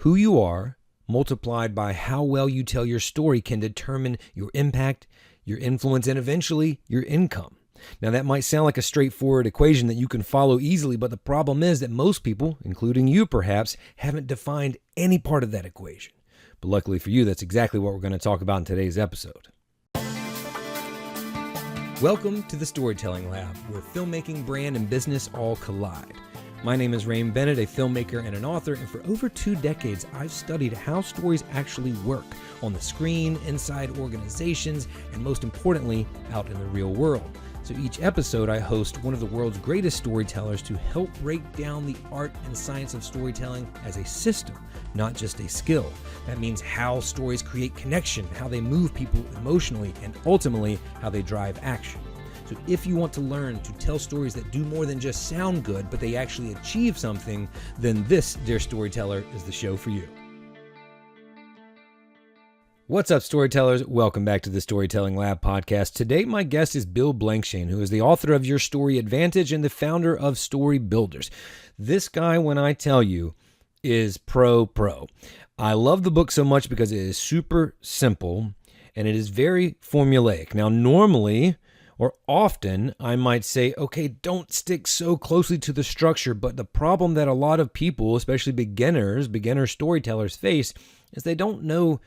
Who you are multiplied by how well you tell your story can determine your impact, your influence, and eventually your income. Now, that might sound like a straightforward equation that you can follow easily, but the problem is that most people, including you perhaps, haven't defined any part of that equation. But luckily for you, that's exactly what we're going to talk about in today's episode. Welcome to the Storytelling Lab, where filmmaking, brand, and business all collide. My name is Bennett, a filmmaker and an author, and for over 2 decades, I've studied how stories actually work on the screen, inside organizations, and most importantly, out in the real world. So each episode, I host one of the world's greatest storytellers to help break down the art and science of storytelling as a system, not just a skill. That means how stories create connection, how they move people emotionally, and ultimately, how they drive action. So if you want to learn to tell stories that do more than just sound good, but they actually achieve something, then this, dear storyteller, is the show for you. What's up, storytellers? Welcome back to the Storytelling Lab podcast. Today, my guest is Bill Blankschaen, who is the author of Your Story Advantage and the founder of StoryBuilders. This guy, when I tell you, is pro. I love the book so much because it is super simple and it is very formulaic. Now, normally, or often, I might say, okay, don't stick so closely to the structure, but the problem that a lot of people, especially beginner storytellers face, is they don't know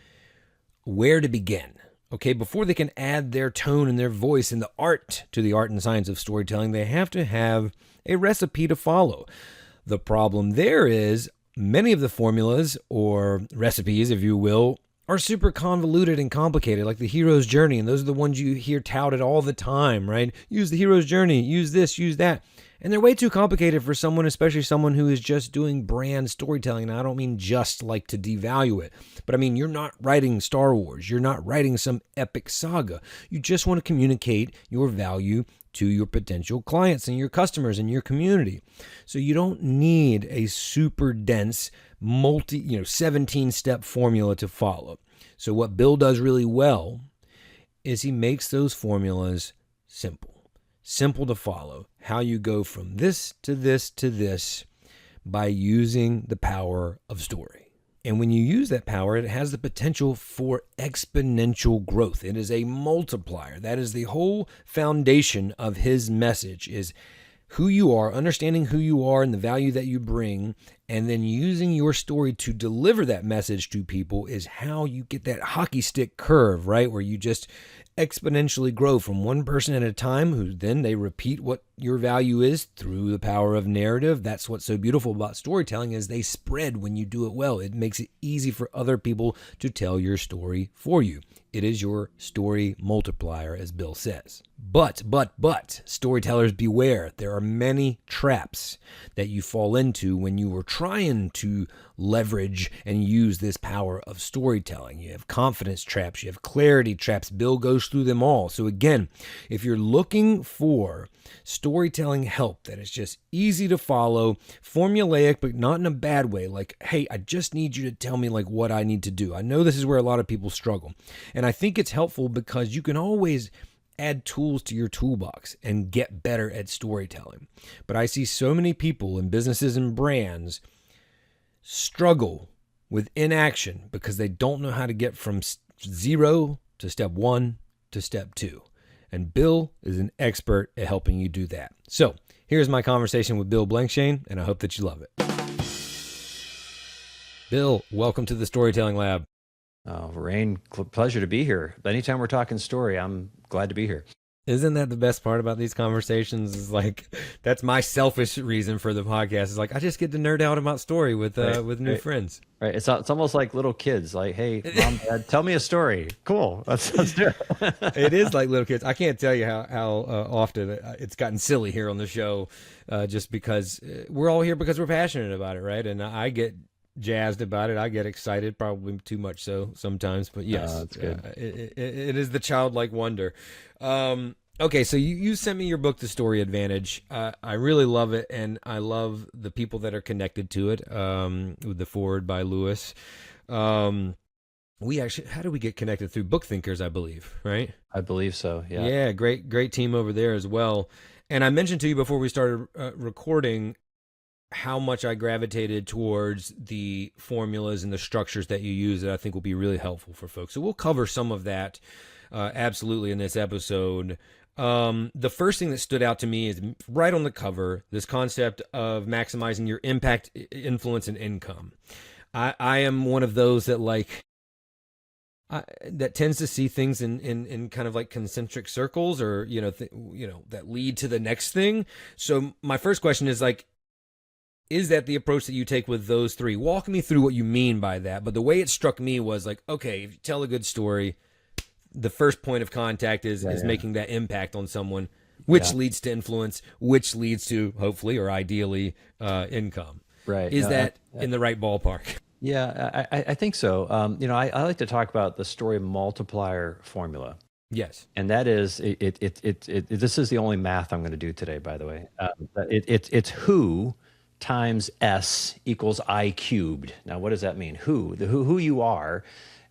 where to begin. Okay, before they can add their tone and their voice and the art to the art and science of storytelling, they have to have a recipe to follow. The problem there is many of the formulas or recipes, if you will, are super convoluted and complicated, like the hero's journey. And those are the ones you hear touted all the time, right? Use the hero's journey, use this, use that. And they're way too complicated for someone, especially someone who is just doing brand storytelling. And I don't mean just like to devalue it, but I mean, you're not writing Star Wars. You're not writing some epic saga. You just want to communicate your value to your potential clients and your customers and your community. So you don't need a super dense 17-step formula to follow. So what Bill does really well is he makes those formulas simple to follow. How you go from this to this to this by using the power of story. And when you use that power, it has the potential for exponential growth. It is a multiplier. That is the whole foundation of his message, is who you are, understanding who you are and the value that you bring, and then using your story to deliver that message to people is how you get that hockey stick curve, right? Where you just exponentially grow from one person at a time, who then they repeat what your value is through the power of narrative. That's what's so beautiful about storytelling, is they spread when you do it well. It makes it easy for other people to tell your story for you. It is your story multiplier, as Bill says. But, storytellers beware. There are many traps that you fall into when you are trying to leverage and use this power of storytelling. You have confidence traps, you have clarity traps. Bill goes through them all. So again, if you're looking for storytelling help that is just easy to follow, formulaic, but not in a bad way, like, hey, I just need you to tell me like what I need to do. I know this is where a lot of people struggle. And I think it's helpful because you can always add tools to your toolbox and get better at storytelling. But I see so many people in businesses and brands struggle with inaction because they don't know how to get from 0 to step 1 to step 2. And Bill is an expert at helping you do that. So here's my conversation with Bill Blankschaen, and I hope that you love it. Bill, welcome to the Storytelling Lab. Oh, Rain, pleasure to be here. Anytime we're talking story, I'm glad to be here. Isn't that the best part about these conversations? Is like, that's my selfish reason for the podcast. Is like, I just get to nerd out about story with new friends. Right. It's almost like little kids. Like, hey, mom, dad, tell me a story. Cool. Let's do it. It is like little kids. I can't tell you how often it's gotten silly here on the show, just because we're all here because we're passionate about it, right? And I get jazzed about it. I get excited, probably too much so sometimes, but yes, that's good. It is the childlike wonder. Okay, so you sent me your book, The Story Advantage. I really love it, and I love the people that are connected to it, with the foreword by Lewis. We actually, how did we get connected? Through Book Thinkers, I believe, right? I believe so, yeah. Yeah, great team over there as well. And I mentioned to you before we started recording, how much I gravitated towards the formulas and the structures that you use that I think will be really helpful for folks. So we'll cover some of that absolutely in this episode. The first thing that stood out to me is right on the cover, this concept of maximizing your impact, influence, and income. I am one of those that that tends to see things in kind of like concentric circles, or that lead to the next thing. So my first question is like, is that the approach that you take with those three? Walk me through what you mean by that. But the way it struck me was like, okay, if you tell a good story, the first point of contact is making that impact on someone, which leads to influence, which leads to hopefully or ideally income. Right. Is that in the right ballpark? Yeah, I think so. I like to talk about the story multiplier formula. Yes. And that is, this is the only math I'm going to do today, by the way. It's who times S equals I cubed. Now, what does that mean? Who you are,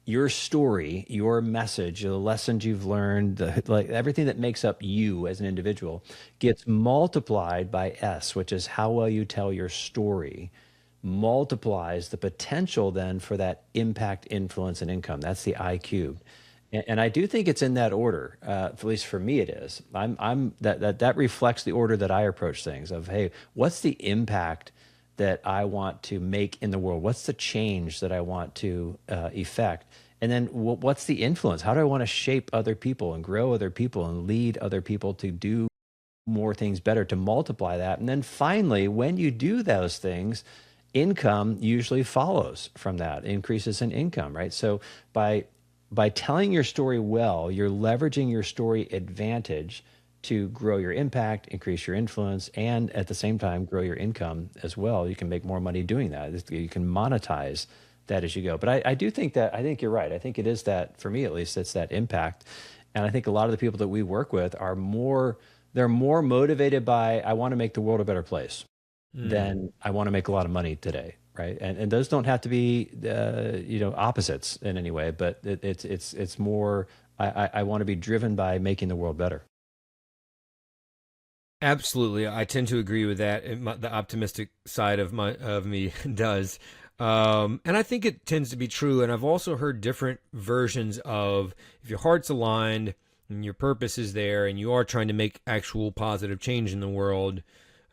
your story, your message, the lessons you've learned, like everything that makes up you as an individual gets multiplied by S, which is how well you tell your story, multiplies the potential then for that impact, influence, and income. That's the I cubed. And I do think it's in that order. At least for me, it is. That reflects the order that I approach things. Of, hey, what's the impact that I want to make in the world? What's the change that I want to effect? And then what's the influence? How do I want to shape other people and grow other people and lead other people to do more things better, to multiply that? And then finally, when you do those things, income usually follows from that, increases in income, right? So by telling your story well, you're leveraging your story advantage to grow your impact, increase your influence, and at the same time, grow your income as well. You can make more money doing that. You can monetize that as you go. But I do think I think you're right. I think it is that, for me at least, it's that impact. And I think a lot of the people that we work with they're more motivated by, I want to make the world a better place than I want to make a lot of money today. Right. And those don't have to be, opposites in any way, but it's more, I want to be driven by making the world better. Absolutely. I tend to agree with that. The optimistic side of me does. And I think it tends to be true. And I've also heard different versions of, if your heart's aligned and your purpose is there and you are trying to make actual positive change in the world,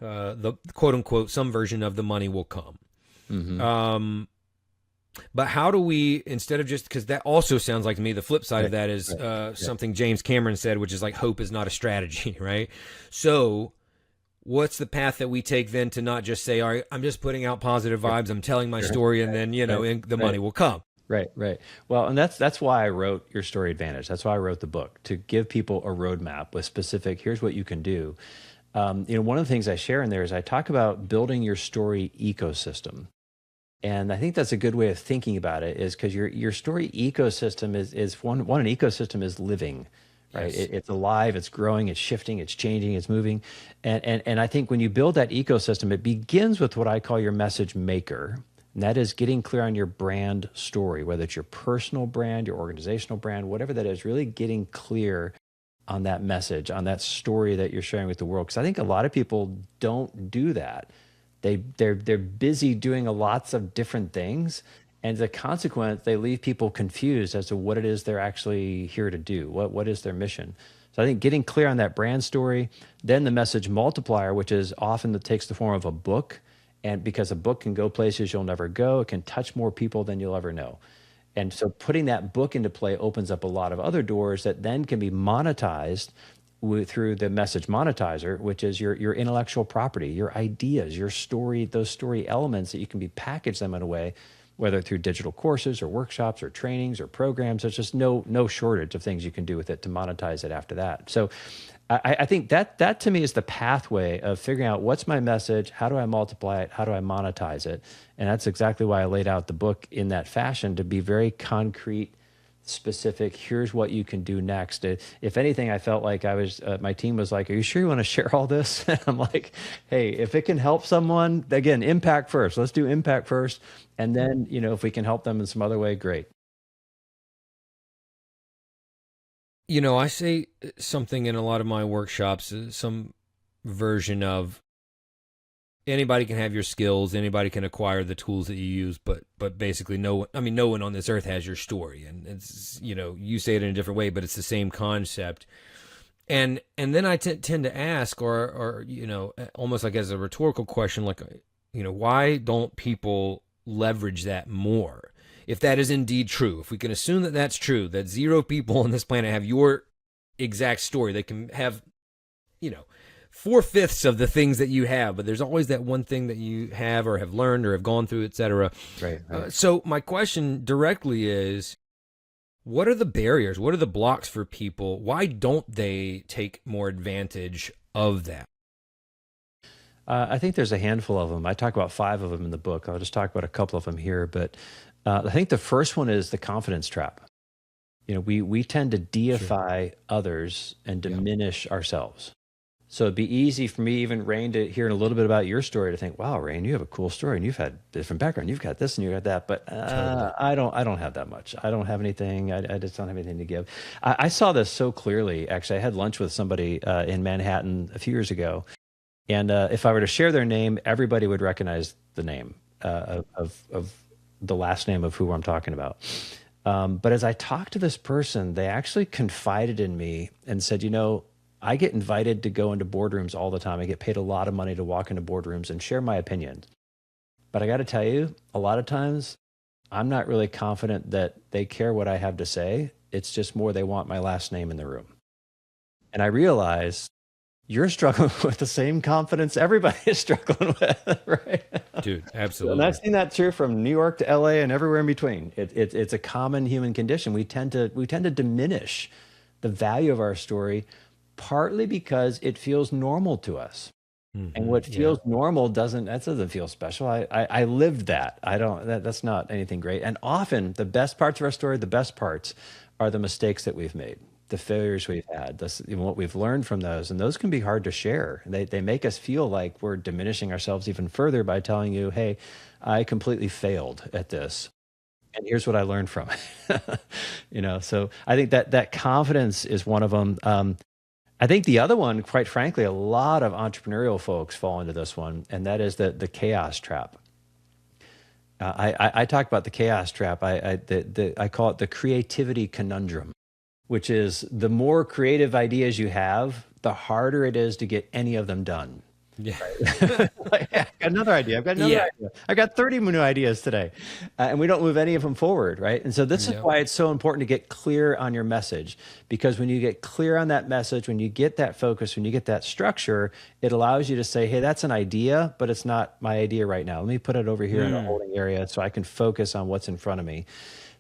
the quote unquote, some version of the money will come. Mm-hmm. But how do we, instead of just, because that also sounds like to me, the flip side of that is something James Cameron said, which is like, hope is not a strategy, right? So what's the path that we take then to not just say, all right, I'm just putting out positive vibes, I'm telling my story, and then, the money will come. Right. Well, and that's why I wrote Your Story Advantage. That's why I wrote the book, to give people a roadmap with specific, here's what you can do. One of the things I share in there is I talk about building your story ecosystem. And I think that's a good way of thinking about it, is because your story ecosystem is one, an ecosystem is living, right? Yes. It's alive, it's growing, it's shifting, it's changing, it's moving. And I think when you build that ecosystem, it begins with what I call your message maker. And that is getting clear on your brand story, whether it's your personal brand, your organizational brand, whatever that is, really getting clear on that message, on that story that you're sharing with the world. Because I think a lot of people don't do that. They're busy doing lots of different things, and as a consequence, they leave people confused as to what it is they're actually here to do. What is their mission? So I think getting clear on that brand story, then the message multiplier, which is often that takes the form of a book, and because a book can go places you'll never go, it can touch more people than you'll ever know. And so putting that book into play opens up a lot of other doors that then can be monetized through the message monetizer, which is your intellectual property, your ideas, your story, those story elements that you can be packaged them in a way, whether through digital courses or workshops or trainings or programs. There's just no shortage of things you can do with it to monetize it after that. So I think that to me is the pathway of figuring out, what's my message, how do I multiply it, how do I monetize it? And that's exactly why I laid out the book in that fashion, to be very concrete, specific. Here's what you can do next. If anything, I felt like my team was like, are you sure you want to share all this? And I'm like, hey, if it can help someone, again, impact first. Let's do impact first. And then, if we can help them in some other way, great. I say something in a lot of my workshops, some version of, anybody can have your skills, anybody can acquire the tools that you use, but basically no one on this earth has your story. And it's, you say it in a different way, but it's the same concept. And then I tend to ask, or almost like as a rhetorical question, like, why don't people leverage that more? If that is indeed true, if we can assume that that's true, that 0 people on this planet have your exact story, they can have, 4/5 of the things that you have, but there's always that one thing that you have or have learned or have gone through, etc. Right. So my question directly is, what are the barriers? What are the blocks for people? Why don't they take more advantage of that? I think there's a handful of them. I talk about 5 of them in the book. I'll just talk about a couple of them here. But I think the first one is the confidence trap. We tend to deify others and diminish ourselves. So it'd be easy for me, even Rain, to hear a little bit about your story, to think, wow, Rain, you have a cool story and you've had different background. You've got this and you've got that, but Totally. I don't have that much. I don't have anything. I just don't have anything to give. I saw this so clearly. Actually, I had lunch with somebody in Manhattan a few years ago. And if I were to share their name, everybody would recognize the name of the last name of who I'm talking about. But as I talked to this person, they actually confided in me and said, I get invited to go into boardrooms all the time. I get paid a lot of money to walk into boardrooms and share my opinions. But I got to tell you, a lot of times, I'm not really confident that they care what I have to say. It's just more they want my last name in the room. And I realized you're struggling with the same confidence everybody is struggling with, right? Dude, absolutely. And I've seen that too from New York to LA and everywhere in between. It's a common human condition. We tend to diminish the value of our story, partly because it feels normal to us. Mm-hmm. And what feels normal doesn't feel special. I lived that. That's not anything great. And often the best parts of our story, the best parts are the mistakes that we've made, the failures we've had, what we've learned from those. And those can be hard to share. They make us feel like we're diminishing ourselves even further by telling you, hey, I completely failed at this. And here's what I learned from it. So I think that confidence is one of them. I think the other one, quite frankly, a lot of entrepreneurial folks fall into this one, and that is the chaos trap. I talk about the chaos trap. I call it the creativity conundrum, which is the more creative ideas you have, the harder it is to get any of them done. Yeah. Right? I've got another idea. I've got 30 new ideas today, and we don't move any of them forward, right? And so this is why it's so important to get clear on your message, because when you get clear on that message, when you get that focus, when you get that structure, it allows you to say, hey, that's an idea, but it's not my idea right now. Let me put it over here in the holding area so I can focus on what's in front of me,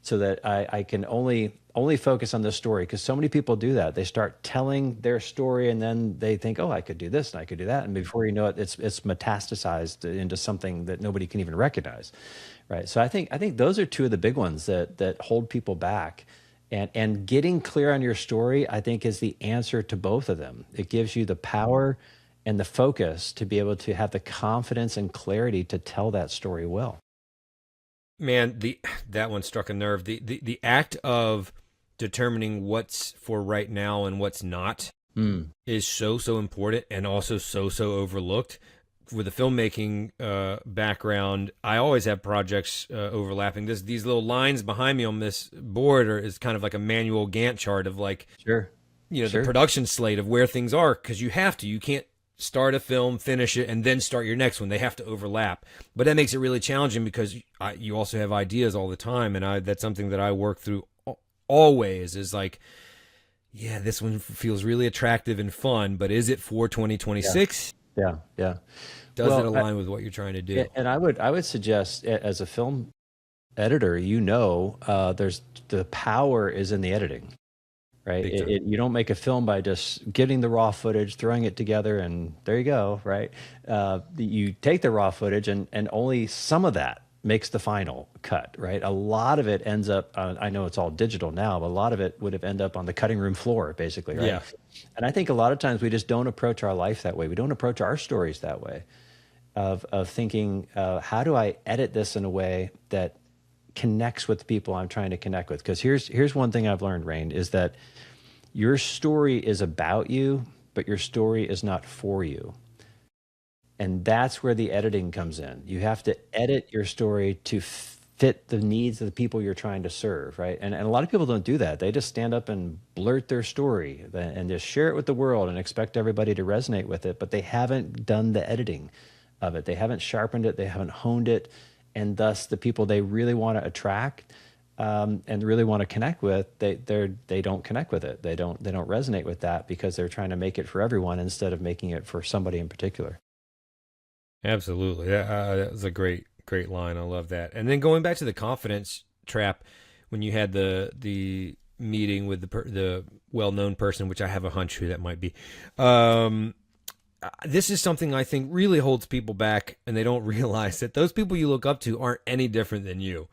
so that I can only focus on this story. Because so many people do that. They start telling their story and then they think, oh, I could do this and I could do that. And before you know it, it's metastasized into something that nobody can even recognize, right? So I think those are 2 of the big ones that hold people back. And getting clear on your story, I think, is the answer to both of them. It gives you the power and the focus to be able to have the confidence and clarity to tell that story well. Man, that one struck a nerve. The act of determining what's for right now and what's not is so important, and also so overlooked. With a filmmaking background, I always have projects overlapping. These little lines behind me on this board is kind of like a manual Gantt chart of like, the production slate of where things are, because you have to. You can't start a film, finish it, and then start your next one. They have to overlap. But that makes it really challenging because you also have ideas all the time, and that's something that I work through always, is like, yeah, this one feels really attractive and fun, but is it for 2026? Yeah. Does it align with what you're trying to do? And I would suggest, as a film editor, there's the power is in the editing. Right. You don't make a film by just getting the raw footage, throwing it together, and there you go. Right. You take the raw footage and only some of that makes the final cut. Right. A lot of it ends up, I know it's all digital now, but a lot of it would have ended up on the cutting room floor, basically. Right. Yeah. And I think a lot of times we just don't approach our life that way. We don't approach our stories that way, of thinking, how do I edit this in a way that connects with the people I'm trying to connect with? Because here's one thing I've learned, Rain, is that your story is about you, but your story is not for you. And that's where the editing comes in. You have to edit your story to fit the needs of the people you're trying to serve, right? And a lot of people don't do that. They just stand up and blurt their story and just share it with the world and expect everybody to resonate with it, but they haven't done the editing of it. They haven't sharpened it. They haven't honed it. And thus the people they really want to attract and really want to connect with, they don't connect with it. They don't resonate with that because they're trying to make it for everyone instead of making it for somebody in particular. Absolutely. That was a great line. I love that. And then going back to the confidence trap, when you had the meeting with the well-known person, which I have a hunch who that might be, this is something I think really holds people back, and they don't realize that those people you look up to aren't any different than you,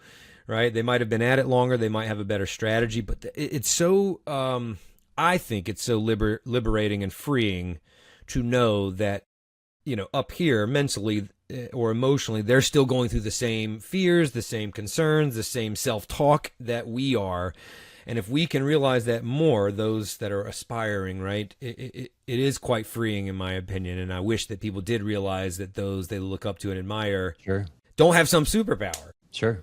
right? They might have been at it longer. They might have a better strategy, but it's so, I think it's so liberating and freeing to know that, up here mentally or emotionally, they're still going through the same fears, the same concerns, the same self-talk that we are. And if we can realize that more, those that are aspiring, right, it is quite freeing in my opinion. And I wish that people did realize that those they look up to and admire don't have some superpower. Sure.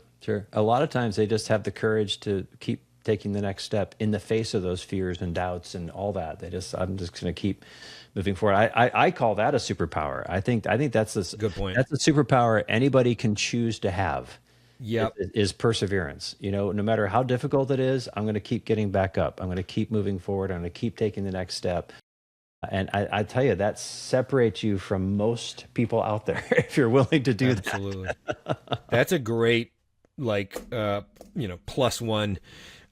A lot of times they just have the courage to keep taking the next step in the face of those fears and doubts and all that. I'm just going to keep moving forward. I call that a superpower. I think that's a good point. That's a superpower anybody can choose to have. Yep. Is perseverance. No matter how difficult it is, I'm going to keep getting back up. I'm going to keep moving forward. I'm going to keep taking the next step. And I tell you, that separates you from most people out there if you're willing to do that. Absolutely. That's a great, plus one,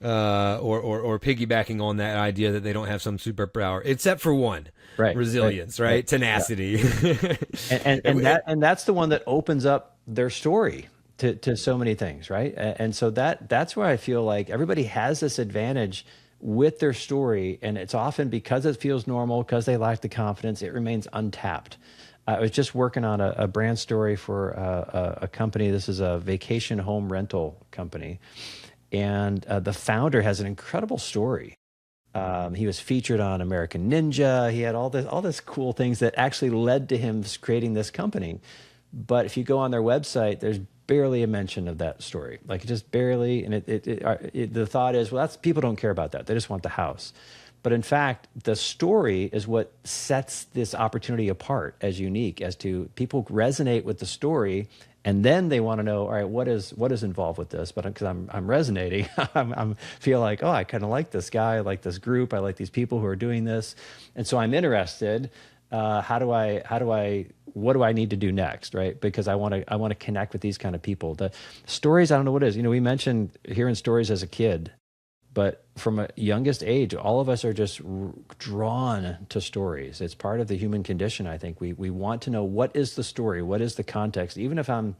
or piggybacking on that idea that they don't have some superpower, except for one, right? Resilience, right? Tenacity. Yeah. and that's the one that opens up their story to so many things, right? And so that's where I feel like everybody has this advantage with their story, and it's often because it feels normal, because they lack the confidence, it remains untapped. I was just working on a brand story for a company. This is a vacation home rental company, and the founder has an incredible story. He was featured on American Ninja. He had all this cool things that actually led to him creating this company. But if you go on their website, there's barely a mention of that story, like just barely. And the thought is, well, people don't care about that. They just want the house. But in fact, the story is what sets this opportunity apart as unique, as to people resonate with the story, and then they want to know, all right, what is involved with this? But because I'm resonating, I'm feel like, oh, I kind of like this guy, I like this group, I like these people who are doing this, and so I'm interested. What do I need to do next, right? Because I want to connect with these kind of people. The stories, I don't know what it is. We mentioned hearing stories as a kid, but from a youngest age, all of us are just drawn to stories. It's part of the human condition, I think. We want to know, what is the story? What is the context? Even if I'm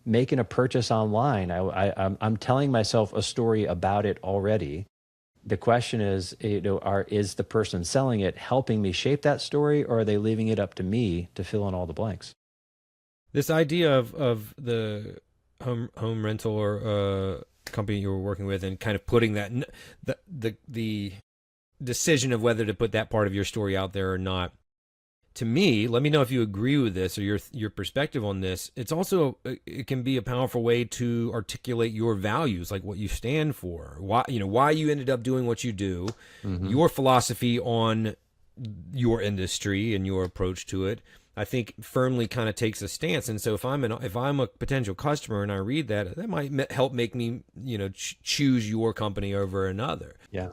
making a purchase online, I'm telling myself a story about it already. The question is, is the person selling it helping me shape that story, or are they leaving it up to me to fill in all the blanks? This idea of the home rental or company you were working with, and kind of putting that the decision of whether to put that part of your story out there or not, to me, let me know if you agree with this or your perspective on this. It's also, it can be a powerful way to articulate your values, like what you stand for, why you ended up doing what you do, your philosophy on your industry and your approach to it. I think firmly kind of takes a stance. And so if I'm a potential customer and I read that might help make me, choose your company over another. Yeah.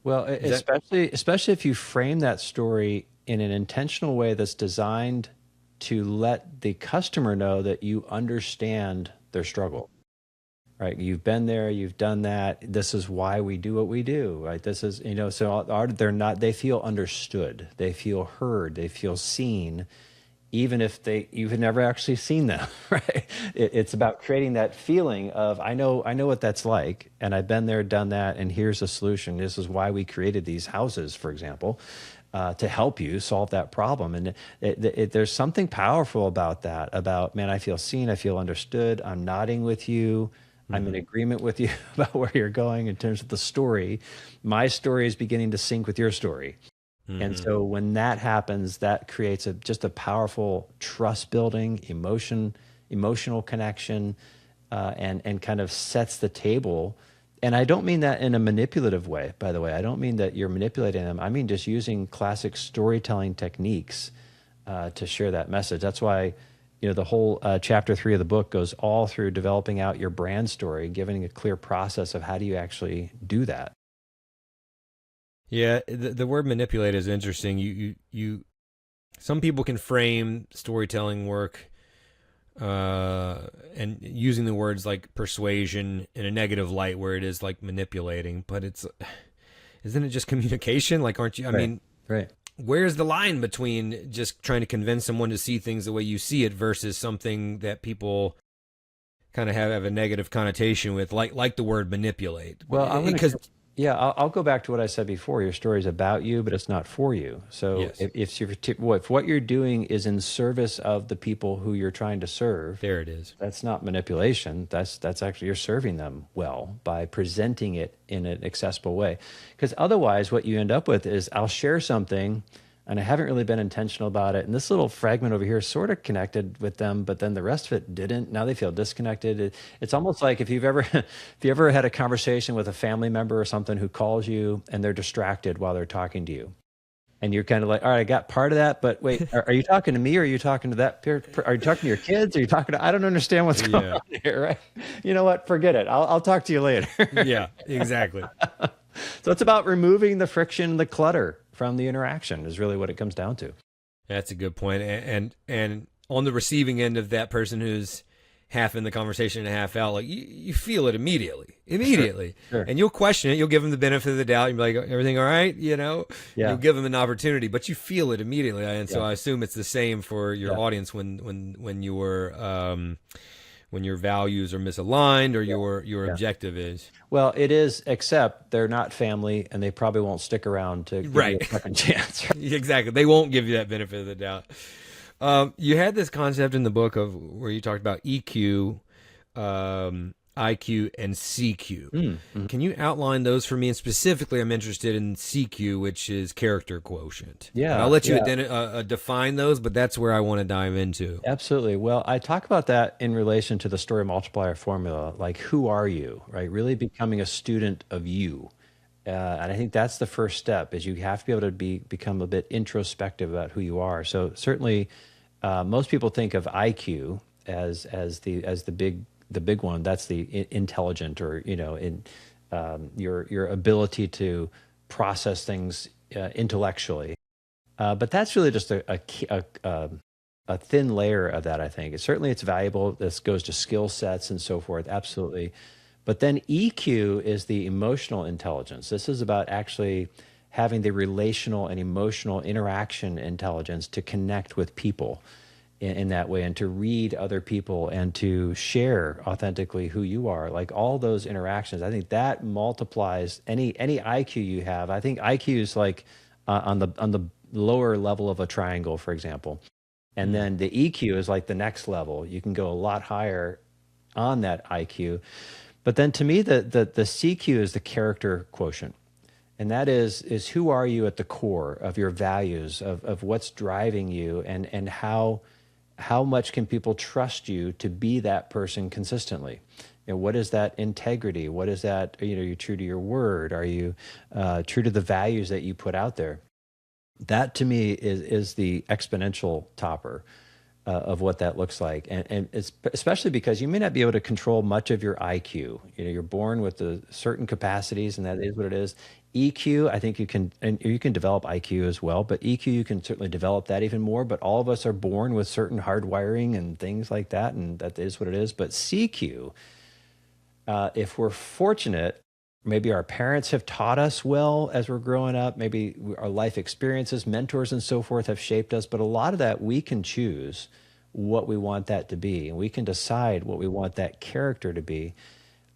Well, especially if you frame that story in an intentional way that's designed to let the customer know that you understand their struggle, right? You've been there, you've done that. This is why we do what we do, right? This is, so they feel understood, they feel heard, they feel seen, even if you've never actually seen them, right? It's about creating that feeling of, I know what that's like, and I've been there, done that, and here's a solution. This is why we created these houses, for example, to help you solve that problem. And there's something powerful about that, man, I feel seen, I feel understood, I'm nodding with you, I'm in agreement with you about where you're going in terms of the story. My story is beginning to sync with your story. And so when that happens, that creates just a powerful trust building, emotional connection, and kind of sets the table. And I don't mean that in a manipulative way, by the way. I don't mean that you're manipulating them. I mean just using classic storytelling techniques to share that message. That's why, the whole chapter 3 of the book goes all through developing out your brand story, giving a clear process of how do you actually do that. Yeah, the word manipulate is interesting. Some people can frame storytelling work and using the words like persuasion in a negative light, where it is like manipulating. But isn't it just communication? Like, aren't you? I mean, right. Where's the line between just trying to convince someone to see things the way you see it versus something that people kind of have a negative connotation with, like the word manipulate? Well, I'll go back to what I said before. Your story is about you, but it's not for you. So yes. if what you're doing is in service of the people who you're trying to serve, there it is. That's not manipulation. That's actually you're serving them well by presenting it in an accessible way. Because otherwise, what you end up with is I'll share something, and I haven't really been intentional about it. And this little fragment over here sort of connected with them, but then the rest of it didn't. Now they feel disconnected. It's almost like if you ever had a conversation with a family member or something who calls you and they're distracted while they're talking to you. And you're kind of like, all right, I got part of that, but wait, are you talking to me or are you talking to that? Are you talking to your kids? Are you talking to, I don't understand what's going on here, right? You know what? Forget it. I'll talk to you later. Yeah, exactly. So it's about removing the friction, the clutter from the interaction is really what it comes down to. That's a good point. And on the receiving end of that person who's half in the conversation and half out, like you feel it immediately. Sure. And you'll question it. You'll give them the benefit of the doubt. You'll be like, everything all right? You'll give them an opportunity, but you feel it immediately. And so I assume it's the same for your audience when your values are misaligned or your objective is. Well, it is, except they're not family and they probably won't stick around to give you a second chance. Exactly. They won't give you that benefit of the doubt. You had this concept in the book of where you talked about EQ, IQ, and CQ. Mm-hmm. Can you outline those for me? And specifically, I'm interested in CQ, which is character quotient. Yeah. And I'll let you define those, but that's where I want to dive into. Absolutely. Well, I talk about that in relation to the Story Multiplier Formula, like who are you, right? Really becoming a student of you. And I think that's the first step, is you have to be able to become a bit introspective about who you are. So certainly, most people think of IQ as the big one. That's the intelligent, or your ability to process things intellectually. But that's really just a thin layer of that. I think certainly it's valuable. This goes to skill sets and so forth. Absolutely. But then EQ is the emotional intelligence. This is about actually having the relational and emotional interaction intelligence to connect with people in that way, and to read other people and to share authentically who you are. Like all those interactions, I think that multiplies any IQ you have. I think IQ is like on the lower level of a triangle, for example. And then the EQ is like the next level. You can go a lot higher on that IQ. But then to me, the CQ is the character quotient. And that is who are you at the core of your values, of what's driving you, and how much can people trust you to be that person consistently? What is that integrity? What is that, are you true to your word? Are you true to the values that you put out there? That to me is the exponential topper of what that looks like. And it's especially because you may not be able to control much of your IQ. You're born with the certain capacities, and that is what it is. EQ, I think you can develop IQ as well, but EQ, you can certainly develop that even more. But all of us are born with certain hardwiring and things like that, and that is what it is. But CQ, if we're fortunate, maybe our parents have taught us well as we're growing up. Maybe our life experiences, mentors, and so forth have shaped us. But a lot of that, we can choose what we want that to be, and we can decide what we want that character to be.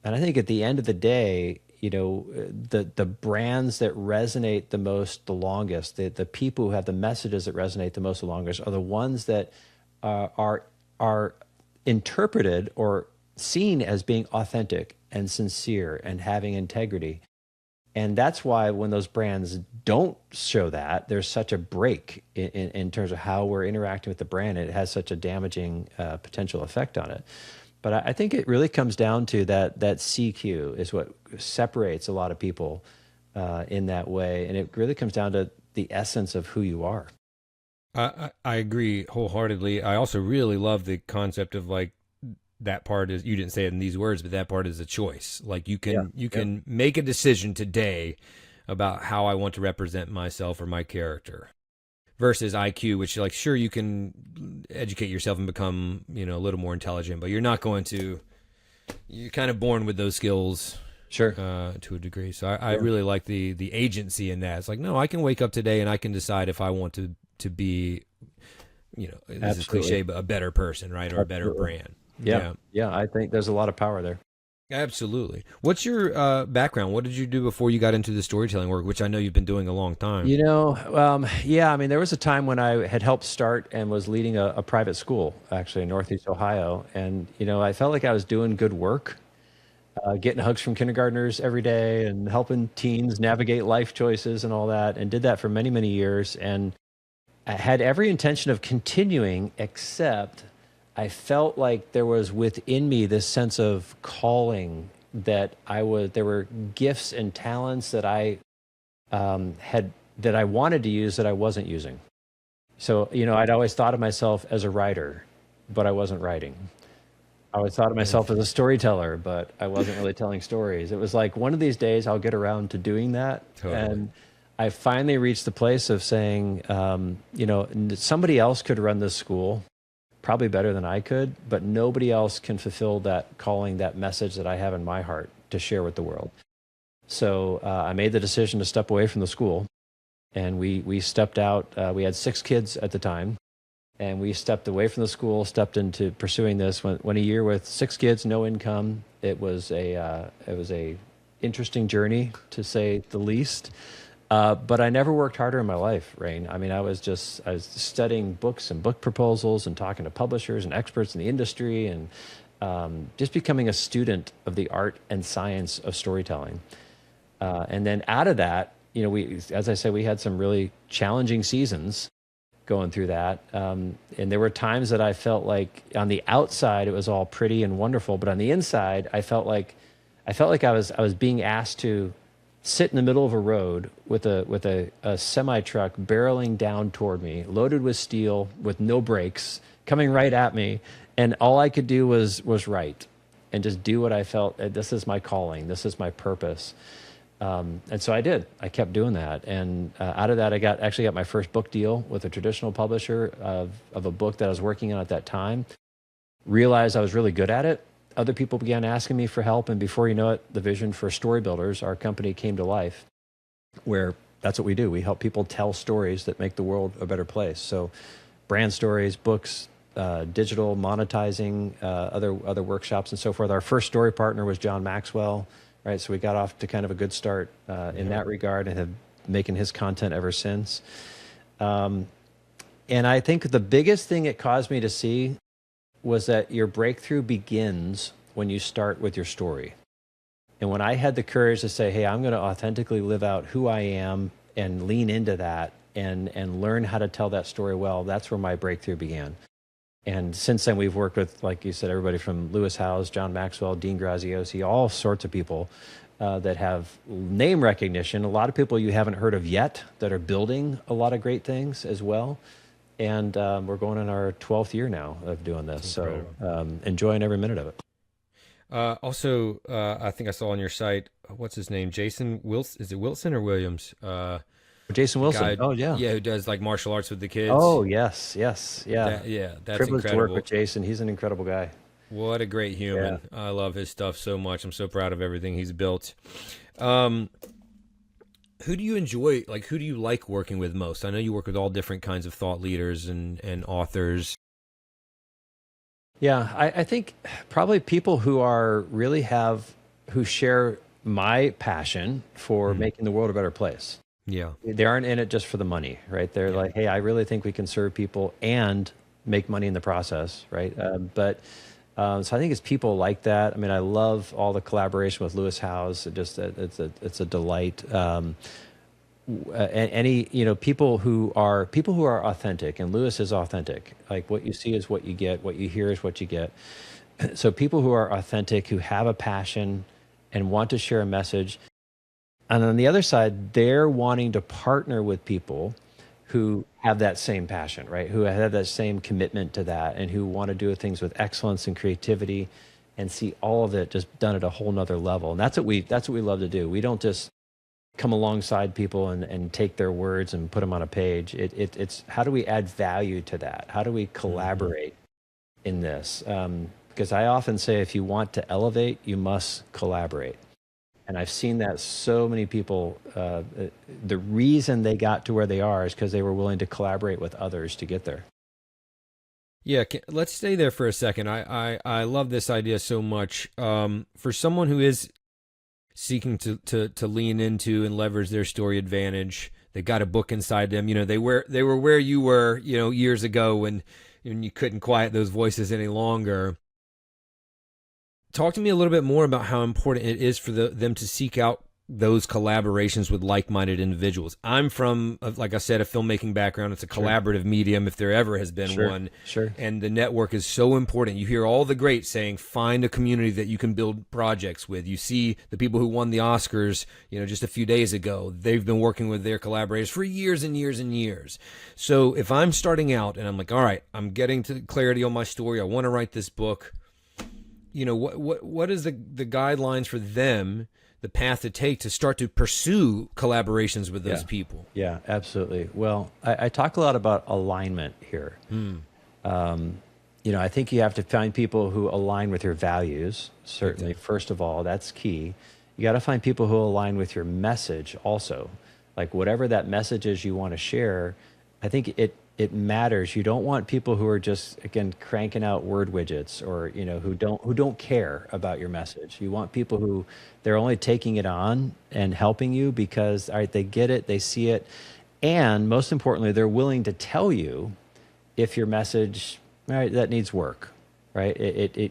And I think at the end of the day, the brands that resonate the most, the longest, the people who have the messages that resonate the most, the longest, are the ones that are interpreted or seen as being authentic and sincere and having integrity. And that's why when those brands don't show that, there's such a break in terms of how we're interacting with the brand. It has such a damaging potential effect on it. But I think it really comes down to that CQ is what separates a lot of people in that way. And it really comes down to the essence of who you are. I agree wholeheartedly. I also really love the concept of like that part is, you didn't say it in these words, but that part is a choice. Like you can make a decision today about how I want to represent myself or my character versus IQ, which like, sure, you can educate yourself and become, a little more intelligent, but you're not going to, you're kind of born with those skills. Sure. To a degree. So I really like the agency in that. It's like, no, I can wake up today and I can decide if I want to be, this is cliche, but a better person, right? Or a better brand. Yeah. I think there's a lot of power there. Absolutely. What's your background? What did you do before you got into the storytelling work, which I know you've been doing a long time? I mean, there was a time when I had helped start and was leading a private school, actually in Northeast Ohio. And, I felt like I was doing good work, getting hugs from kindergartners every day and helping teens navigate life choices and all that, and did that for many, many years. And I had every intention of continuing, except I felt like there was within me this sense of calling that there were gifts and talents that I that I wanted to use that I wasn't using. So, I'd always thought of myself as a writer, but I wasn't writing. I always thought of myself as a storyteller, but I wasn't really telling stories. It was like one of these days I'll get around to doing that. Totally. And I finally reached the place of saying, somebody else could run this school probably better than I could, but nobody else can fulfill that calling, that message that I have in my heart to share with the world. So I made the decision to step away from the school, and we stepped out. We had 6 kids at the time, and we stepped away from the school, stepped into pursuing this. Went a year with 6 kids, no income. It was a interesting journey, to say the least. But I never worked harder in my life, Rain. I mean, I was studying books and book proposals and talking to publishers and experts in the industry, and just becoming a student of the art and science of storytelling. And then out of that, as I said, we had some really challenging seasons going through that. And there were times that I felt like on the outside, it was all pretty and wonderful, but on the inside, I felt like I was being asked to sit in the middle of a road with a semi truck barreling down toward me, loaded with steel, with no brakes, coming right at me, and all I could do was write and just do what I felt. This is my calling. This is my purpose. And so I did. I kept doing that, and out of that, I actually got my first book deal with a traditional publisher of a book that I was working on at that time. Realized I was really good at it. Other people began asking me for help, and before you know it, the vision for StoryBuilders, our company, came to life, where that's what we do. We help people tell stories that make the world a better place. So brand stories, books, digital, monetizing, other workshops and so forth. Our first story partner was John Maxwell, right? So we got off to kind of a good start in that regard, and have making his content ever since. And I think the biggest thing it caused me to see was that your breakthrough begins when you start with your story. And when I had the courage to say, hey, I'm going to authentically live out who I am and lean into that and learn how to tell that story well, that's where my breakthrough began. And since then, we've worked with, like you said, everybody from Lewis Howes, John Maxwell, Dean Graziosi, all sorts of people that have name recognition. A lot of people you haven't heard of yet that are building a lot of great things as well. And we're going on our 12th year now of doing this. So enjoying every minute of it. Also, I think I saw on your site, what's his name? Jason Wilson? Is it Wilson or Williams? Jason Wilson. Guy, who does like martial arts with the kids. Oh, yes. Yeah. That's privileged incredible. To work with Jason. He's an incredible guy. What a great human. Yeah. I love his stuff so much. I'm so proud of everything he's built. Who do you enjoy, who do you like working with most? I know you work with all different kinds of thought leaders and authors. Yeah, I think probably people who who share my passion for making the world a better place. Yeah. They aren't in it just for the money, right? They're like, hey, I really think we can serve people and make money in the process, right? But So I think it's people like that. I mean, I love all the collaboration with Lewis Howes. It's a delight. Any people who are authentic, and Lewis is authentic. Like, what you see is what you get, what you hear is what you get. So people who are authentic, who have a passion and want to share a message. And on the other side, they're wanting to partner with people who have that same passion, right? Who have that same commitment to that, and who want to do things with excellence and creativity, and see all of it just done at a whole nother level. And that's what we love to do. We don't just come alongside people and take their words and put them on a page. It's how do we add value to that? How do we collaborate in this? Because I often say, if you want to elevate, you must collaborate. And I've seen that so many people, the reason they got to where they are is because they were willing to collaborate with others to get there. Yeah, let's stay there for a second. I love this idea so much. For someone who is seeking to lean into and leverage their story advantage, they got a book inside them. They were where you were, years ago when you couldn't quiet those voices any longer. Talk to me a little bit more about how important it is for them to seek out those collaborations with like-minded individuals. I'm from, like I said, a filmmaking background. It's a collaborative medium, if there ever has been one. Sure. And the network is so important. You hear all the greats saying, find a community that you can build projects with. You see the people who won the Oscars, just a few days ago. They've been working with their collaborators for years and years and years. So if I'm starting out and I'm like, all right, I'm getting to clarity on my story, I want to write this book, what is the guidelines for them, the path to take to start to pursue collaborations with those people? Yeah, absolutely. Well, I talk a lot about alignment here. I think you have to find people who align with your values. Certainly, first of all, that's key. You got to find people who align with your message also. Like, whatever that message is you want to share, I think it matters. You don't want people who are just, again, cranking out word widgets, or who don't care about your message. You want people who they're only taking it on and helping you because, all right, they get it, they see it, and most importantly, they're willing to tell you if your message, all right, that needs work, right?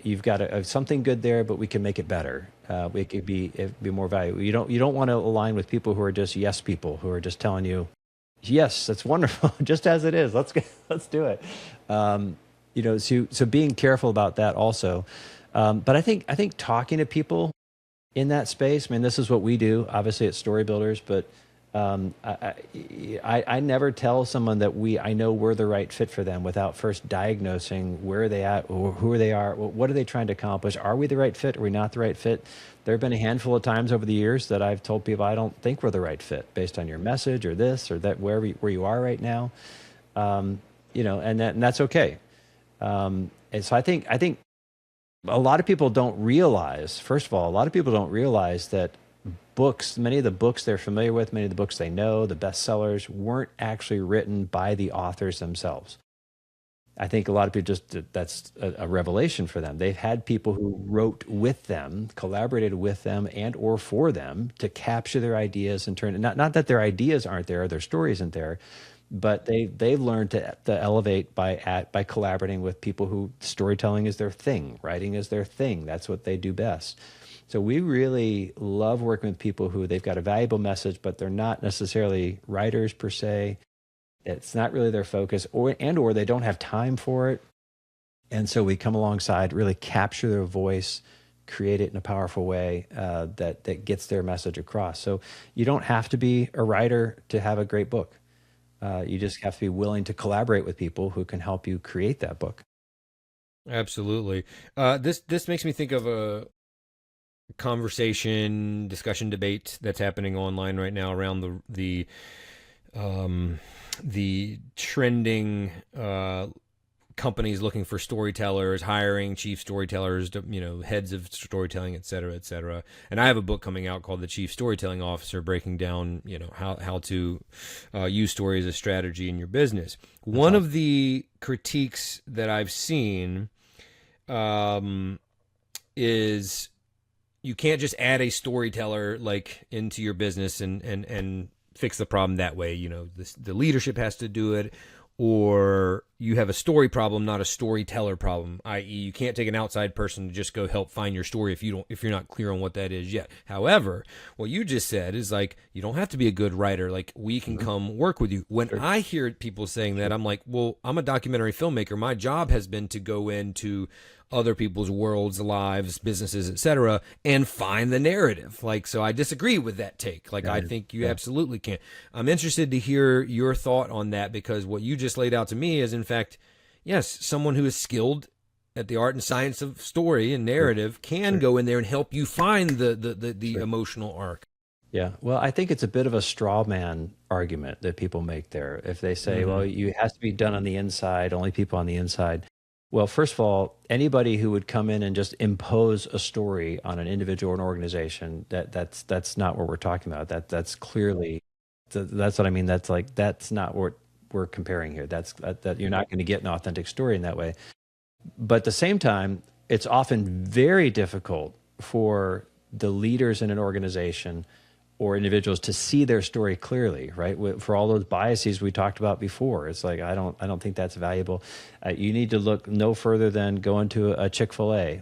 You've got something good there, but we can make it better. It could be more valuable. You don't want to align with people who are just yes people, who are just telling you, yes, that's wonderful, just as it is. Let's do it. So being careful about that also. But I think talking to people in that space. I mean, this is what we do, obviously, at StoryBuilders. But I never tell someone that I know we're the right fit for them without first diagnosing where are they at, or who they are, what are they trying to accomplish? Are we the right fit? Are we not the right fit? There have been a handful of times over the years that I've told people, I don't think we're the right fit based on your message or this or that, where you are right now. And that's okay. And so I think a lot of people don't realize, first of all, that many of the books they're familiar with, many of the books they know, the bestsellers, weren't actually written by the authors themselves. I think a lot of people that's a revelation for them. They've had people who wrote with them, collaborated with them and or for them to capture their ideas and turn it, not that their ideas aren't there, or their story isn't there, but they've learned to elevate by collaborating with people who storytelling is their thing, writing is their thing. That's what they do best. So we really love working with people who they've got a valuable message, but they're not necessarily writers per se. It's not really their focus, or they don't have time for it. And so we come alongside, really capture their voice, create it in a powerful way that gets their message across. So you don't have to be a writer to have a great book. You just have to be willing to collaborate with people who can help you create that book. Absolutely. This makes me think of a discussion, debate that's happening online right now around the trending companies looking for storytellers, hiring chief storytellers, heads of storytelling, et cetera, et cetera. And I have a book coming out called The Chief Storytelling Officer, breaking down, how to use story as a strategy in your business. One of the critiques that I've seen is you can't just add a storyteller into your business and fix the problem that way. The leadership has to do it, or you have a story problem, not a storyteller problem, i.e. you can't take an outside person to just go help find your story if you're not clear on what that is yet. However, what you just said is like, you don't have to be a good writer. Like, we can come work with you. When I hear people saying that, I'm like, well, I'm a documentary filmmaker. My job has been to go into other people's worlds, lives, businesses, etc., and find the narrative. Like, so I disagree with that take. Like, I think you absolutely can. I'm interested to hear your thought on that, because what you just laid out to me is, in fact, yes, someone who is skilled at the art and science of story and narrative can go in there and help you find the emotional arc. Yeah, well, I think it's a bit of a straw man argument that people make there. If they say, well, it has to be done on the inside, only people on the inside. Well, first of all, anybody who would come in and just impose a story on an individual or an organization, that's not what we're talking about. That's clearly, that's what I mean. That's not what we're comparing here. That you're not going to get an authentic story in that way. But at the same time, it's often very difficult for the leaders in an organization or individuals to see their story clearly, right? For all those biases we talked about before, it's like, I don't think that's valuable. You need to look no further than go into a Chick-fil-A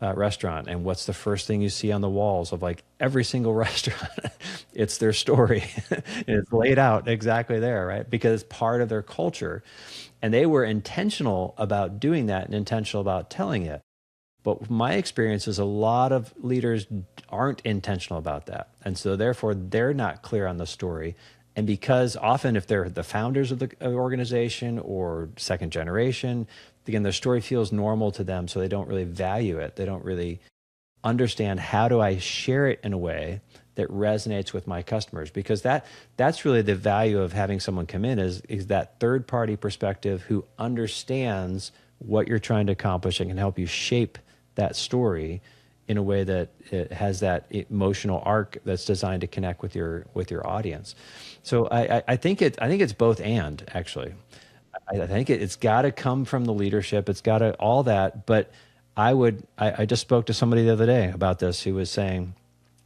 restaurant, and what's the first thing you see on the walls of like every single restaurant? It's their story. It's laid out exactly there, right? Because it's part of their culture, and they were intentional about doing that and intentional about telling it. But my experience is a lot of leaders aren't intentional about that. And so therefore, they're not clear on the story. And because often if they're the founders of the organization or second generation, again, their story feels normal to them, so they don't really value it. They don't really understand, how do I share it in a way that resonates with my customers? Because that's really the value of having someone come in, is that third-party perspective who understands what you're trying to accomplish and can help you shape that story in a way that it has that emotional arc that's designed to connect with your audience. So I think it's both and, actually. I think it's got to come from the leadership. It's got to all that. But I just spoke to somebody the other day about this who was saying,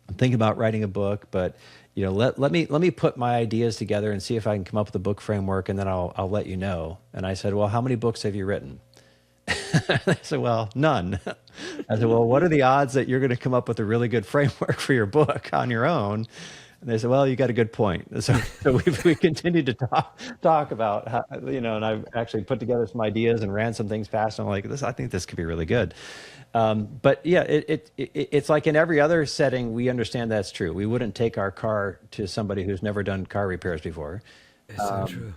I'm thinking about writing a book, but let me put my ideas together and see if I can come up with a book framework, and then I'll let you know. And I said, well, how many books have you written? They said, well, none. I said, well, what are the odds that you're going to come up with a really good framework for your book on your own? And they said, well, you got a good point. So we continued to talk about how, and I've actually put together some ideas and ran some things past. And I'm like, I think this could be really good. But yeah, it's like in every other setting, we understand that's true. We wouldn't take our car to somebody who's never done car repairs before. It's so true.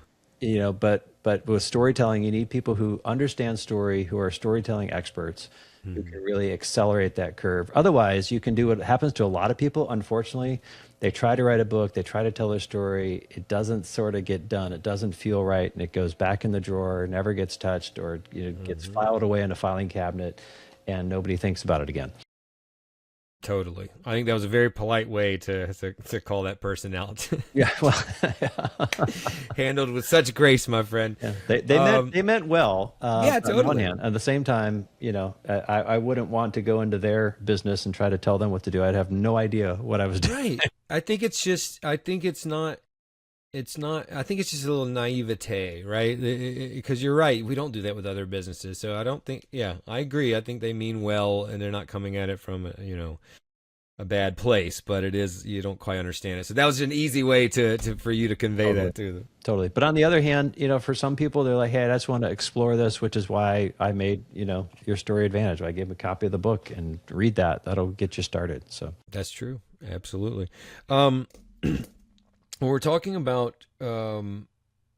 But with storytelling, you need people who understand story, who are storytelling experts, who can really accelerate that curve. Otherwise, you can do what happens to a lot of people, unfortunately. They try to write a book, they try to tell their story, it doesn't sort of get done, it doesn't feel right, and it goes back in the drawer, never gets touched, or gets filed away in a filing cabinet, and nobody thinks about it again. Totally. I think that was a very polite way to call that person out. Yeah, well, handled with such grace, my friend. Yeah, they meant well. Yeah, totally. On one hand, at the same time, I wouldn't want to go into their business and try to tell them what to do. I'd have no idea what I was doing. Right. I think it's just a little naivete, right? Because you're right, we don't do that with other businesses. So I don't think, I agree. I think they mean well, and they're not coming at it from, a bad place, but it is, you don't quite understand it. So that was an easy way for you to convey that to them. Totally. But on the other hand, for some people, they're like, hey, I just want to explore this, which is why I made, Your Story Advantage. I gave them a copy of the book, and read that. That'll get you started. So that's true. Absolutely. When we're talking about the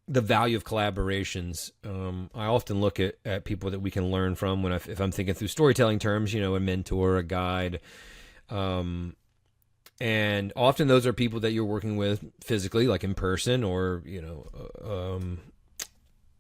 value of collaborations, I often look at people that we can learn from if I'm thinking through storytelling terms, a mentor, a guide. And often those are people that you're working with physically, like in person, or, in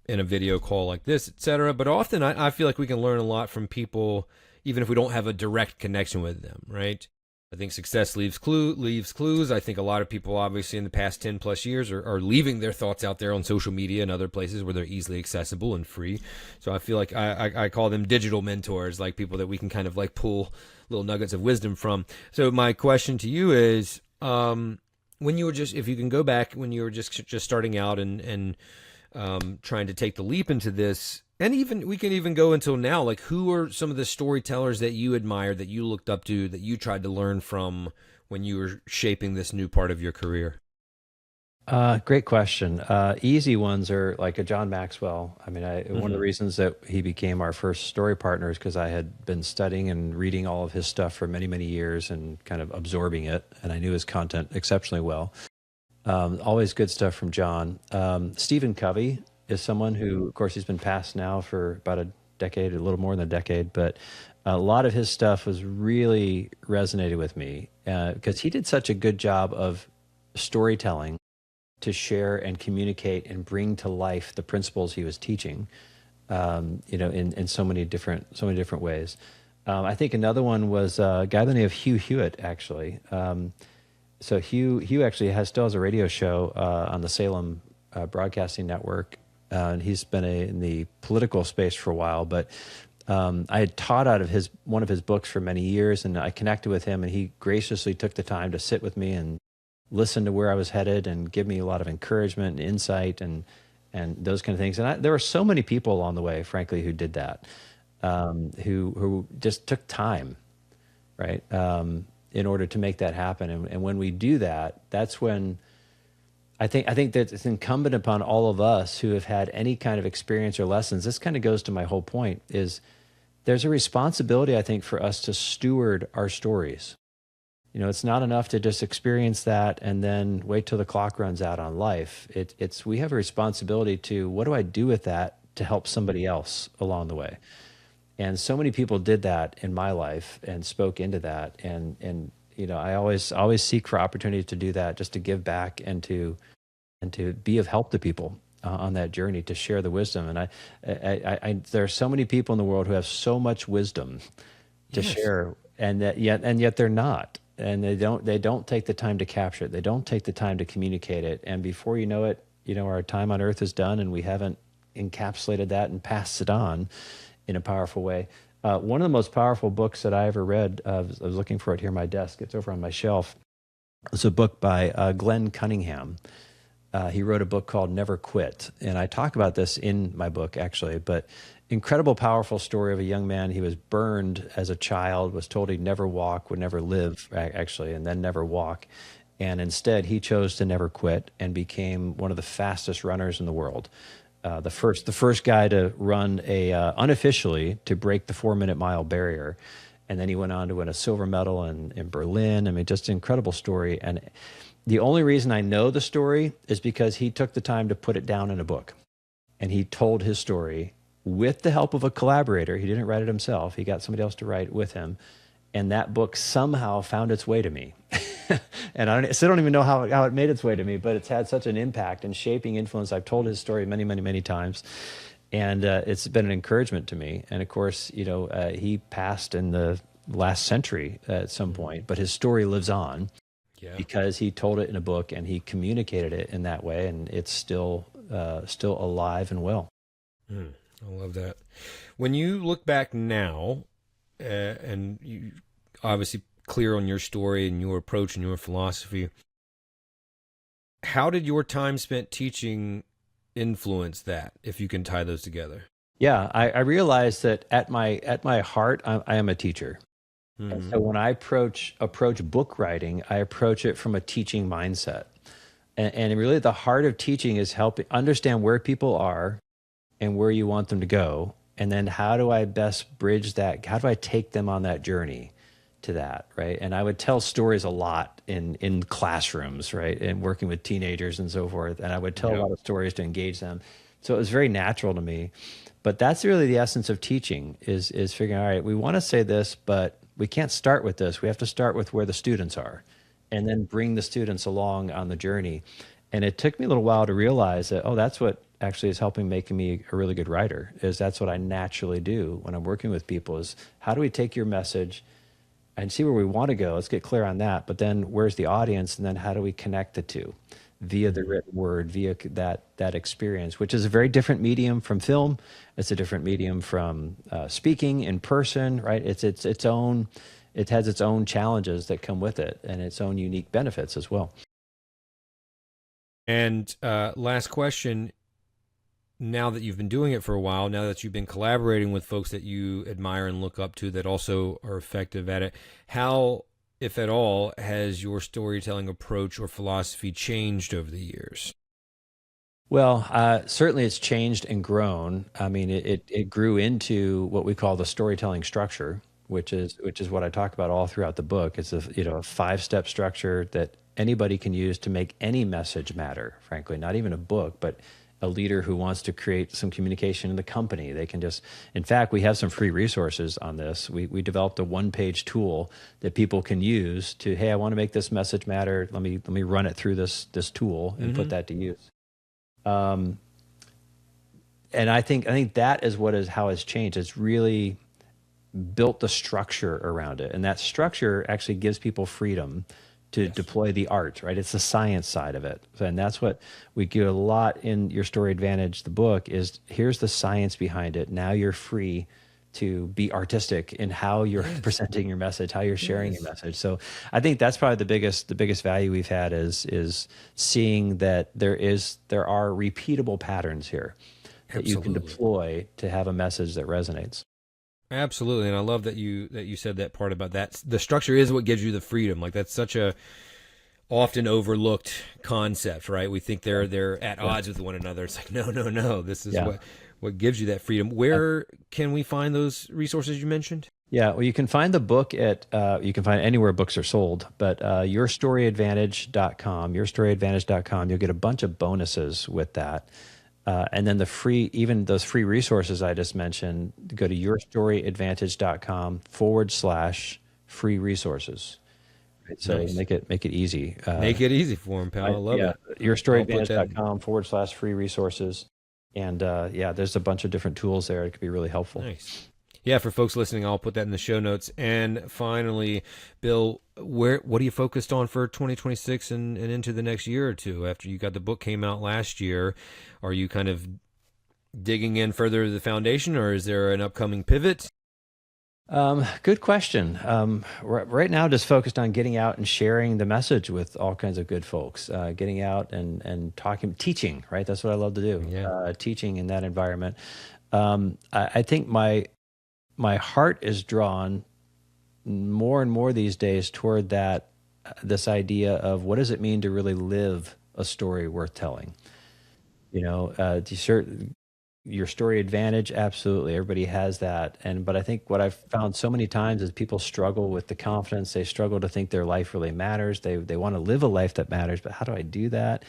a video call like this, etc. But often I feel like we can learn a lot from people, even if we don't have a direct connection with them, right? I think success leaves clues. I think a lot of people, obviously, in the past 10 plus years are leaving their thoughts out there on social media and other places where they're easily accessible and free. So I feel like I call them digital mentors, like people that we can kind of like pull little nuggets of wisdom from. So my question to you is, when you were if you can go back when you were just starting out and trying to take the leap into this. And even we can even go until now, like who are some of the storytellers that you admired, that you looked up to, that you tried to learn from when you were shaping this new part of your career? Great question. Easy ones are like a John Maxwell. I mean, one of the reasons that he became our first story partner is because I had been studying and reading all of his stuff for many, many years and kind of absorbing it. And I knew his content exceptionally well. Always good stuff from John. Stephen Covey is someone who, of course, he's been passed now for about a decade, a little more than a decade, but a lot of his stuff was really resonated with me because he did such a good job of storytelling to share and communicate and bring to life the principles he was teaching, in so many different ways. I think another one was a guy by the name of Hugh Hewitt, actually. So Hugh actually still has a radio show on the Salem Broadcasting Network, and he's been in the political space for a while. But I had taught out of one of his books for many years, and I connected with him, and he graciously took the time to sit with me and listen to where I was headed and give me a lot of encouragement and insight and those kind of things. And there were so many people along the way, frankly, who did that, who just took time, right, in order to make that happen. And when we do that, that's when I think that it's incumbent upon all of us who have had any kind of experience or lessons. This kind of goes to my whole point, is there's a responsibility, I think, for us to steward our stories. It's not enough to just experience that and then wait till the clock runs out on life. We have a responsibility to, what do I do with that to help somebody else along the way? And so many people did that in my life and spoke into that. And I always seek for opportunities to do that, just to give back and to be of help to people on that journey, to share the wisdom. And there are so many people in the world who have so much wisdom to share, and yet they're not. And they don't take the time to capture it. They don't take the time to communicate it. And before you know it, our time on earth is done, and we haven't encapsulated that and passed it on in a powerful way. One of the most powerful books that I ever read, I was looking for it here on my desk, it's over on my shelf. It's a book by Glenn Cunningham. He wrote a book called Never Quit. And I talk about this in my book, actually, but incredible, powerful story of a young man. He was burned as a child, was told he'd never walk, would never live, actually, and then never walk. And instead, he chose to never quit and became one of the fastest runners in the world. The first guy to run unofficially to break the 4-minute mile barrier. And then he went on to win a silver medal in Berlin. I mean, just an incredible story. And the only reason I know the story is because he took the time to put it down in a book. And he told his story with the help of a collaborator. He didn't write it himself. He got somebody else to write with him. And that book somehow found its way to me. And I still don't even know how it made its way to me, but it's had such an impact and shaping influence. I've told his story many, many, many times. And it's been an encouragement to me. And of course, he passed in the last century at some point, but his story lives on because he told it in a book and he communicated it in that way. And it's still alive and well. I love that. When you look back now, and you obviously clear on your story and your approach and your philosophy, how did your time spent teaching influence that, if you can tie those together? Yeah, I realized that at my heart, I am a teacher. Mm-hmm. And so when I approach book writing, I approach it from a teaching mindset. And really the heart of teaching is helping understand where people are and where you want them to go. And then how do I best bridge that? How do I take them on that journey to that, right? And I would tell stories a lot in classrooms, right? And working with teenagers and so forth. And I would tell a lot of stories to engage them. So it was very natural to me. But that's really the essence of teaching is figuring, all right, we want to say this, but we can't start with this. We have to start with where the students are and then bring the students along on the journey. And it took me a little while to realize that, that's what actually is helping making me a really good writer, is that's what I naturally do when I'm working with people, is how do we take your message and see where we want to go? Let's get clear on that. But then where's the audience? And then how do we connect the two via the written word, via that experience, which is a very different medium from film. It's a different medium from speaking in person, right? It has its own challenges that come with it and its own unique benefits as well. And last question, now that you've been doing it for a while, now that you've been collaborating with folks that you admire and look up to that also are effective at it, how, if at all, has your storytelling approach or philosophy changed over the years? Well, certainly it's changed and grown. I mean, it grew into what we call the storytelling structure, which is what I talk about all throughout the book. It's a 5-step structure that anybody can use to make any message matter. Frankly, not even a book, but a leader who wants to create some communication in the company. They can just, in fact, we have some free resources on this. We developed a 1-page tool that people can use to, hey, I want to make this message matter. Let me run it through this tool and put that to use. And I think that is how it's changed. It's really built the structure around it, and that structure actually gives people freedom to deploy the art, right? It's the science side of it. And that's what we get a lot in Your Story Advantage, the book, is here's the science behind it. Now you're free to be artistic in how you're presenting your message, how you're sharing your message. So I think that's probably the biggest value we've had is seeing that there are repeatable patterns here that you can deploy to have a message that resonates. Absolutely, and I love that you said that part about that. The structure is what gives you the freedom. Like, that's such a often overlooked concept, right? We think they're at odds with one another. It's like, no. This is what gives you that freedom. Where can we find those resources you mentioned? Yeah, well, you can find the book at you can find anywhere books are sold, but yourstoryadvantage.com, you'll get a bunch of bonuses with that. And then even those free resources I just mentioned, go to yourstoryadvantage.com/free resources. Right? So make it easy. Make it easy for them, pal. I love it. Yourstoryadvantage.com/free resources. And there's a bunch of different tools there. It could be really helpful. Nice. Yeah, for folks listening, I'll put that in the show notes. And finally, Bill, what are you focused on for 2026 and into the next year or two? After you got the book came out last year, are you kind of digging in further to the foundation, or is there an upcoming pivot? Good question. Right now, just focused on getting out and sharing the message with all kinds of good folks, getting out and talking, teaching, right? That's what I love to do. Yeah. Teaching in that environment. I think my heart is drawn more and more these days toward this idea of what does it mean to really live a story worth telling? Your story advantage, absolutely. Everybody has that. But I think what I've found so many times is people struggle with the confidence. They struggle to think their life really matters. They want to live a life that matters, but how do I do that?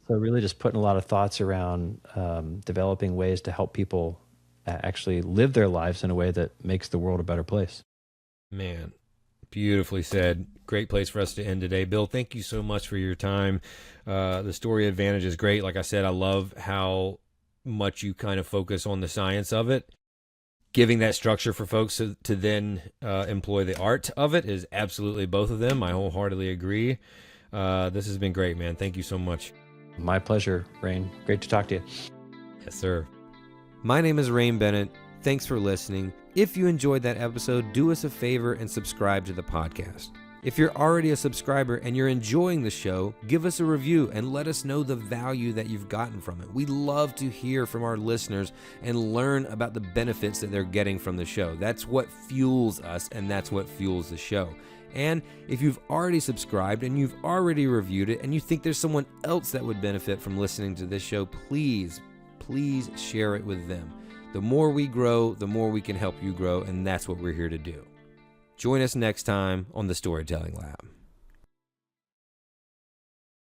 So really just putting a lot of thoughts around developing ways to help people actually live their lives in a way that makes the world a better place. Man, beautifully said. Great place for us to end today. Bill, thank you so much for your time. The Story Advantage is great. Like I said, I love how much you kind of focus on the science of it. Giving that structure for folks to then employ the art of it is absolutely both of them. I wholeheartedly agree. This has been great, man. Thank you so much. My pleasure, Rain. Great to talk to you. Yes, sir. My name is Rain Bennett. Thanks for listening. If you enjoyed that episode, do us a favor and subscribe to the podcast. If you're already a subscriber and you're enjoying the show, give us a review and let us know the value that you've gotten from it. We love to hear from our listeners and learn about the benefits that they're getting from the show. That's what fuels us, and that's what fuels the show. And if you've already subscribed and you've already reviewed it and you think there's someone else that would benefit from listening to this show, please share it with them. The more we grow, the more we can help you grow, and that's what we're here to do. Join us next time on the Storytelling Lab.